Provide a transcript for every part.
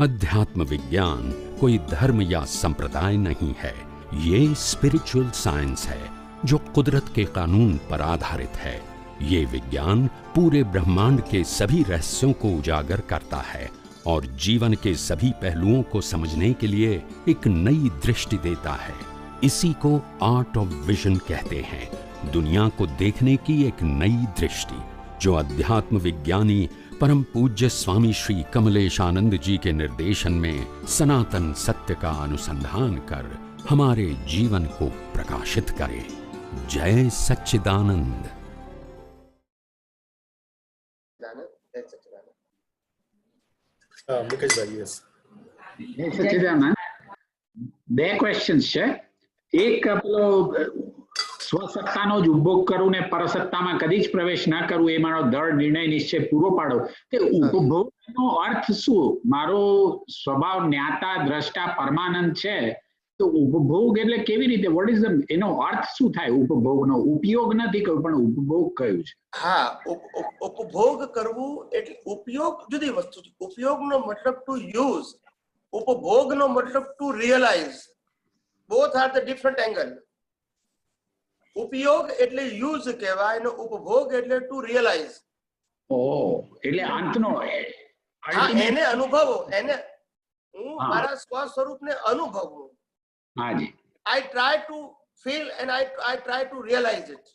अध्यात्म विज्ञान कोई धर्म या संप्रदाय नहीं है, ये स्पिरिचुअल साइंस है जो कुदरत के कानून पर आधारित है। ये विज्ञान पूरे ब्रह्मांड के सभी रहस्यों को उजागर करता है और जीवन के सभी पहलुओं को समझने के लिए एक नई दृष्टि देता है। इसी को आर्ट ऑफ विजन कहते हैं, दुनिया को देखने की एक नई दृष्टि, जो अध्यात्म विज्ञानी परम पूज्य स्वामी श्री कमलेशानंद जी के निर्देशन में सनातन सत्य का अनुसंधान कर हमारे जीवन को प्रकाशित करे। जय सच्चिदानंद। બે ક્વેશ્ચન્સ છે. એક પેલો સ્વસત્તાનો જ ઉપભોગ કરું ને પરસત્તામાં કદી જ પ્રવેશ ના કરવું એ મારો દૃઢ નિર્ણય નિશ્ચય પૂરો પાડો. તે ઉપભોગનો અર્થ શું? મારો સ્વભાવ જ્ઞાતા દ્રષ્ટા પરમાનંદ છે, તો ઉપભોગ એટલે કેવી રીતે? વોટ ઇઝ ધ, એનો અર્થ શું થાય? ઉપભોગનો ઉપયોગ નથી કહ્યું, પણ ઉપભોગ કયું છે? હા, ઉપભોગ કરવું એટલે ઉપયોગ જુદી વસ્તુ છે. ઉપયોગનો મતલબ ટુ યુઝ, ઉપભોગનો મતલબ to realise. Both are the different angle. ઉપયોગ એટલે યુઝ કહેવાય અને ઉપભોગ એટલે ટુ રિયલાઇઝ. એટલે અંતનો એને અનુભવો, એને હું મારા સ્વ સ્વરૂપને અનુભવું. હાજી. I try to feel and I try to realize it,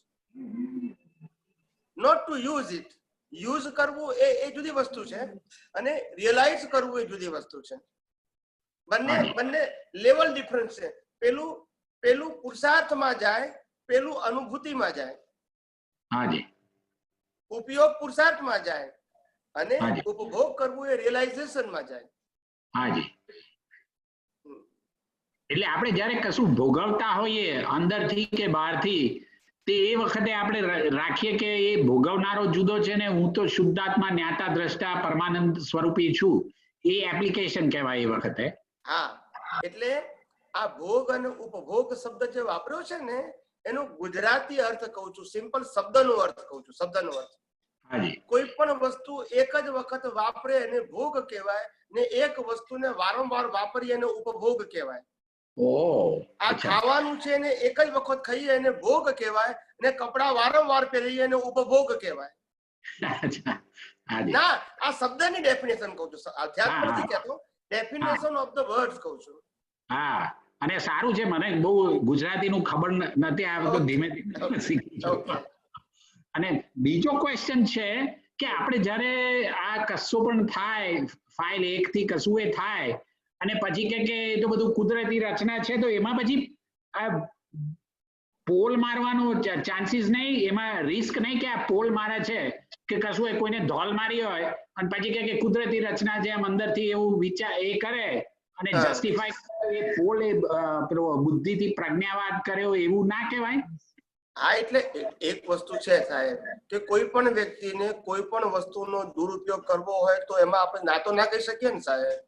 not to use it. Use કરવું એ જુદી વસ્તુ છે અને રિયલાઇઝ કરવું એ જુદી વસ્તુ છે. બંને લેવલ ડિફરન્સ છે. પેલું પુરુષાર્થમાં જાય, પેલું અનુભૂતિમાં જાય. હાજી. ઉપયોગ પુરુષાર્થમાં જાય અને ઉપભોગ કરવું એ રિયલાઇઝેશનમાં જાય. હાજી. એટલે આપણે જયારે કશું ભોગવતા હોઈએ અંદરથી કે બહારથી, તે એ વખતે આપણે રાખીએ કે એ ભોગવનારો જુદો છે ને હું તો શુદ્ધાત્મા જ્ઞાતા દ્રષ્ટા પરમાનંદ સ્વરૂપી છું, એ એપ્લિકેશન કહેવાય એ વખતે. હા, એટલે આ ભોગ અને ઉપભોગ શબ્દ જે વાપર્યો છે ને, એનો ગુજરાતી અર્થ કહું છું, સિમ્પલ શબ્દનો અર્થ કહું છું. શબ્દનો અર્થ, કોઈ પણ વસ્તુ એક જ વખત વાપરે એને ભોગ કહેવાય ને એક વસ્તુને વારંવાર વાપરીએ એને ઉપભોગ કહેવાય. આ ખાવાનું છે ને એક જ વખત ખાઈએ એને ભોગ કહેવાય ને કપડા વારંવાર પહેરીએ એને ઉપભોગ કહેવાય. ના, આ શબ્દની ડેફિનેશન કહું છું, અધ્યાત્મ નથી કહેતો, ડેફિનેશન ઓફ ધ વર્ડ્સ કહું છું. હા, અને સારું છે, મને બહુ ગુજરાતીનું ખબર નથી આવતું, ધીમે ધીમે શીખી છું. અને બીજો ક્વેશ્ચન છે કે આપણે જયારે આ કશું પણ થાય, ફાઇલ 1 થી કશું એ થાય અને પછી કે એ તો બધું કુદરતી રચના છે, તો એમાં પછી પોલ મારવાનો ચાન્સીસ નહીં, એમાં રિસ્ક નહીં કે આ પોલ મારે છે કે કશું એ કોઈને ધોલ મારી હોય અને પછી કે કુદરતી રચના છે, એમ અંદરથી એવું વિચાર એ કરે અને જસ્ટિફાઈ એ પોલ એ પેલો બુદ્ધિથી પ્રજ્ઞાવાદ કર્યો, એવું ના કહેવાય? હા, એટલે એક વસ્તુ છે સાહેબ કે કોઈ પણ વ્યક્તિને કોઈ પણ વસ્તુનો દુરુપયોગ કરવો હોય તો એમાં આપણે ના તો ના કહી શકીએ ને સાહેબ.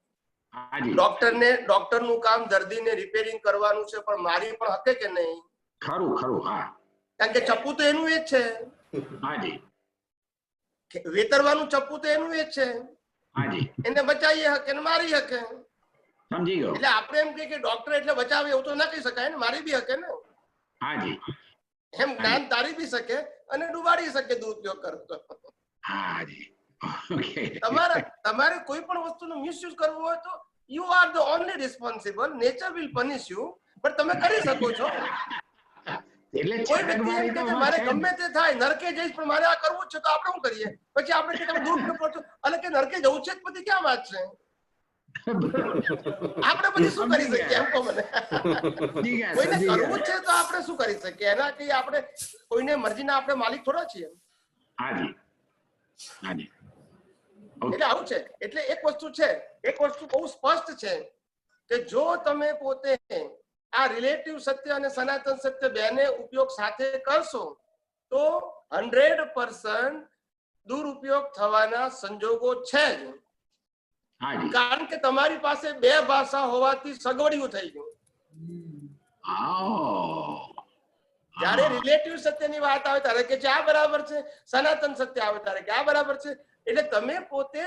ડોક્ટરનું કામ દર્દીને રિપેરિંગ કરવાનું છે, પણ મારી પણ હકે કે નહીં? ખરું ખરું. હા, કારણ કે ચપ્પુ તો એનું એ જ છે. હાજી. વેતરવાનું ચપ્પુ તો એનું એ જ છે. હાજી. એને બચાવી હકે ને મારી હકે. સમજી ગયો. એટલે આપણે એમ કે ડોક્ટર એટલે બચાવે એવું તો ના કહી શકાય ને, મારી બી હકે ને. હાજી. એમ જ્ઞાન તારી બી શકે અને ડુબાડી શકે દુરુપયોગ કરતો. હાજી. તમારે કોઈ પણ વસ્તુનો મિસયુઝ કરવો હોય તો you are the only responsible. Nature will પનિશ you, પણ તમે કરી શકો છો. કોઈ વ્યક્તિ એમ કે મારે ગમે તે થાય, નરકે જઈશ પણ મારે આ કરવું જ છે, તો આપણે શું કરીએ? પછી આપણે કે તમે દુરુપયોગ કરશો, અને કે નરકે જવું છે પછી ક્યાં વાત છે? આપણે પછી શું કરી શકીએ? એમ કહો મને. કોઈને કરવું છે તો આપણે શું કરી શકીએ? એના કઈ આપણે કોઈને મરજીના આપણે માલિક થોડા છીએ. એટલે આવું છે. એટલે એક વસ્તુ છે, એક વસ્તુ બહુ સ્પષ્ટ છે કે જો તમે પોતે આ રિલેટિવ સત્ય અને સનાતન સત્ય બેને ઉપયોગ સાથે કરશો તો 100% દુરુપયોગ થવાના સંજોગો છે જ. કારણ કે તમારી પાસે બે ભાષા હોવાથી સગવડિયું થઈ ગયું. જયારે રિલેટિવ સત્યની વાત આવે ત્યારે કે આ બરાબર છે, સનાતન સત્ય આવે ત્યારે કે આ બરાબર છે. એટલે તમે પોતે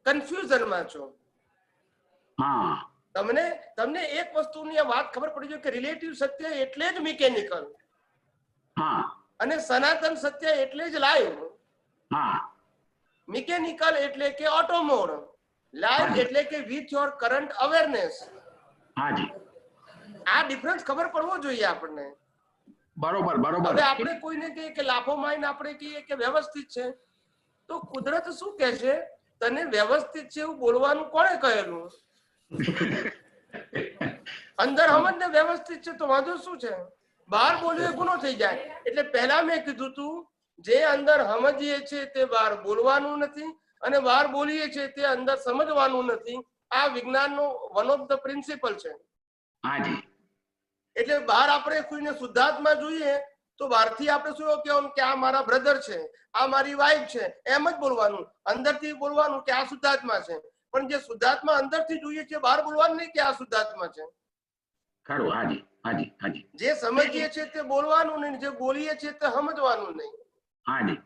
કન્ફ્યુઝનમાં છો. હા, તમને એક વસ્તુની આ વાત ખબર પડી જાય કે રિલેટિવ સત્ય એટલે જ મિકેનિકલ, હા, અને સનાતન સત્ય એટલે જ લાઈવ. હા, મિકેનિકલ એટલે કે ઓટોમોડ, લાઈવ એટલે કે વિથ યોર કરંટ અવેરનેસ. હાજી, આ ડિફરન્સ ખબર પડવો જોઈએ આપણને. બરોબર બરોબર. હવે આપણે કોઈને કહીએ કે લાફો મારીને આપણે કહીએ કે વ્યવસ્થિત છે, તો કુદરત શું કહે છે, તને વ્યવસ્થિત છે એવું બોલવાનું કોણે કહેલું? અંદર સમજ ને વ્યવસ્થિત છે તો વાંધો શું છે? બહાર બોલ્યું એ ગુનો થઈ જાય. એટલે પહેલા મેં કીધું તું, જે અંદર સમજીએ છે તે બહાર બોલવાનું નથી, અને બહાર બોલીએ છે તે અંદર સમજવાનું નથી. આ વિજ્ઞાનનો વન ઓફ ધ પ્રિન્સિપલ છે. હાજી. એટલે બહાર આપણે કોઈને શુદ્ધાત્મા જોઈએ તો બહારથી આપણે શું કહેવાનું કે આ મારા બ્રધર છે, આ મારી વાઈફ છે, એમ જ બોલવાનું. અંદરથી બોલવાનું કે આ શુદ્ધાત્મા છે. પણ જે શુદ્ધાત્મા અંદરથી જોઈએ છે, બહાર બોલવાનું નહીં કે આ શુદ્ધાત્મા છે. ખરું, હાજી હાજી હાજી. જે સમજીએ છે તે બોલવાનું નહીં, જે બોલીએ છે તે સમજવાનું નહીં. હાજી.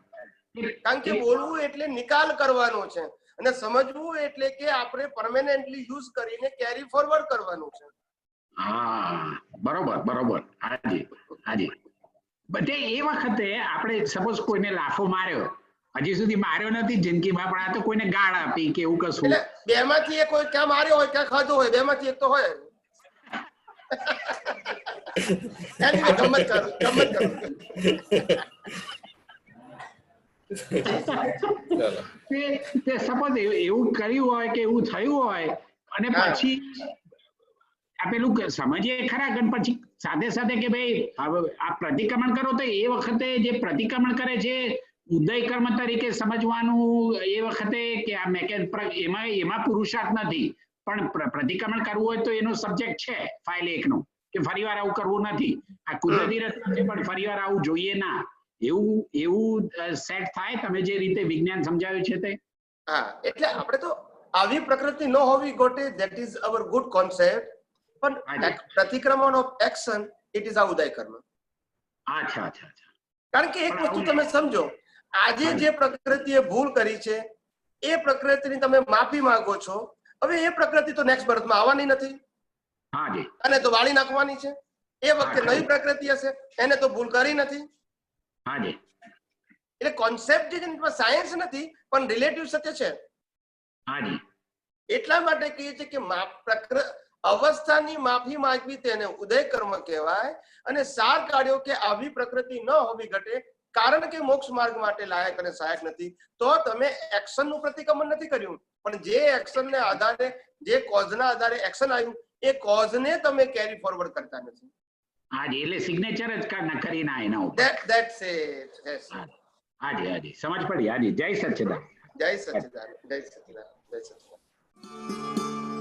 કારણ કે બોલવું એટલે નિકાલ કરવાનો છે, અને સમજવું એટલે કે આપણે પરમેનન્ટલી યુઝ કરીને કેરી ફોરવર્ડ કરવાનું છે. હા, બરોબર બરોબર. હાજી હાજી. બધે એ વખતે આપણે સપોઝ કોઈને લાફો માર્યો, હજી સુધી માર્યો નથી જિંદગીમાં, પણ આ તો કોઈને ગાળ આપી કે એવું કશું, એટલે બેમાંથી એક હોય, ક્યાં માર્યો હોય ક્યાં ખાધો હોય, બેમાંથી એક તો હોય. ગમત સપોઝ એવું કર્યું હોય કે એવું થયું હોય, અને પછી આ પેલું સમજીએ ખરા, પણ પછી સાથે સાથે કે ભાઈ આ પ્રતિક્રમણ કરો, તો એ વખતે જે પ્રતિક્રમણ કરે છે ઉદય કર્મ તરીકે સમજવાનું એ વખતે કે આ એમાં પુરુષાર્થ નથી, પણ પ્રતિક્રમણ કરવું હોય તો એનો સબ્જેક્ટ છે ફાઇલ 1 નો, કે ફરીવાર આવું કરવું નથી, આ કુદરતી રસ્તો છે પણ ફરીવાર આવું જોઈએ ના, એવું સેટ થાય તમે જે રીતે વિજ્ઞાન સમજાવ્યું છે તે. હા, એટલે આપણે તો આવી પ્રકૃતિ ન હોવી ગોટે, that is our good concept. પણ પ્રતિક્રમણ ઓફ એક્શન, ઇટ ઇઝ આ ઉદય કર્મ. અચ્છા અચ્છા અચ્છા. કારણ કે એક વસ્તુ તમે સમજો, આજે જે પ્રકૃતિએ ભૂલ કરી છે એ પ્રકૃતિની તમે માફી માંગો છો. હવે એ પ્રકૃતિ તો નેક્સ્ટ બર્થમાં આવવાની નથી, હાજી, અને તો વાળી નાખવાની છે. એ વખતે નવી પ્રકૃતિ હશે, એને તો ભૂલ કરી નથી. હાજી. એટલે કોન્સેપ્ટ જે સાયન્સ નથી પણ રિલેટિવ સત્ય છે. હાજી. એટલા માટે કહીએ છીએ કે અવસ્થાની માફી માંગવી તેને ઉદય કર્મ કહેવાય. અને સાર કાઢ્યો કે આવી પ્રકૃતિ ન હોવી ઘટે, કારણ કે મોક્ષ માર્ગ માટે લાયક અને સહાયક નથી. તો તમે એક્શનનું પ્રતિક્રમણ નથી કર્યું, પણ જે એક્શનને આધારે, જે કોઝના આધારે એક્શન આવ્યું, એ કોઝને તમે કેરી ફોરવર્ડ કરતા નથી. હાજી, એટલે સિગ્નેચર જ કરી ના એના ઉપર. That's it. યસ. હાજી હાજી, સમજ પડી. હાજી, જય સચ્ચિદાનંદ. જય સચ્ચિદાનંદ. જય સચ્ચિદાનંદ. જય સચ્ચિદાનંદ.